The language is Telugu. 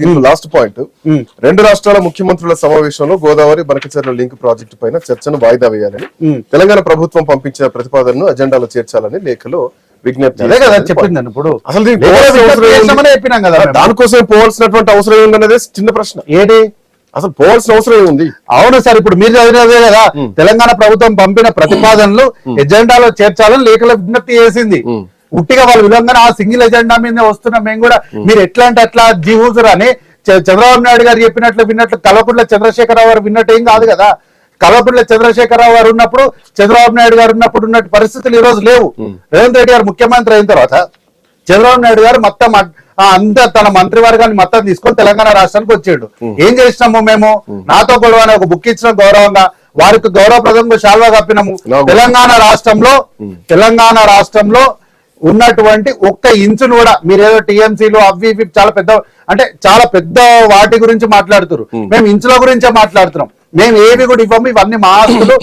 దీంట్లో లాస్ట్ పాయింట్, రెండు రాష్ట్రాల ముఖ్యమంత్రుల సమావేశంలో గోదావరి బనకచెర్ల లింక్ ప్రాజెక్టు పైన చర్చను వాయిదా వేయాలని తెలంగాణ ప్రభుత్వం పంపించిన ప్రతిపాదనను అజెండాలో చేర్చాలని లేఖలో విజ్ఞప్తి. అదే కదా చెప్పింది. ఇప్పుడు అసలు చెప్పినాం కదా, దానికోసం పోవాల్సినటువంటి అవసరం ఏముందనేది చిన్న ప్రశ్న. ఏది అసలు పోవాల్సిన అవసరం ఏముంది? అవును సార్, ఇప్పుడు మీరు చదివినదే కదా, తెలంగాణ ప్రభుత్వం పంపిన ప్రతిపాదనలు ఎజెండాలో చేర్చాలని లేఖలో విజ్ఞప్తి చేసింది. ఉట్టిగా వాళ్ళు విధంగా ఆ సింగిల్ ఎజెండా మీద వస్తున్నాం మేము కూడా, మీరు ఎట్లా అంటే అట్లా జీవూజర్ అని చంద్రబాబు నాయుడు గారు చెప్పినట్లు విన్నట్లు కల్వకుంట్ల చంద్రశేఖరరావు గారు విన్నట్టు ఏం కాదు కదా. కల్వకుంట్ల చంద్రశేఖరరావు గారు ఉన్నప్పుడు, చంద్రబాబు నాయుడు గారు ఉన్నప్పుడు ఉన్నట్టు పరిస్థితులు ఈ రోజు లేవు. రేవంత్ రెడ్డి గారు ముఖ్యమంత్రి అయిన తర్వాత చంద్రబాబు నాయుడు గారు మొత్తం అంతా తన మంత్రివర్గాన్ని మొత్తం తీసుకొని తెలంగాణ రాష్ట్రానికి వచ్చాడు. ఏం చేసినాము మేము? నాతో గొడవ అని ఒక బుక్ ఇచ్చిన గౌరవంగా వారికి గౌరవప్రదంగా శాల్వా కప్పినాము. తెలంగాణ రాష్ట్రంలో ఉన్నటువంటి ఒక్క ఇంచును కూడా మీరేదో టీఎంసీలు అవి ఇవి చాలా పెద్ద వాటి గురించి మాట్లాడుతున్నారు. మేము ఇంచుల గురించే మాట్లాడుతున్నాం. మేము ఏవి కూడా ఇవ్వము, ఇవన్నీ మా ఆస్తులు,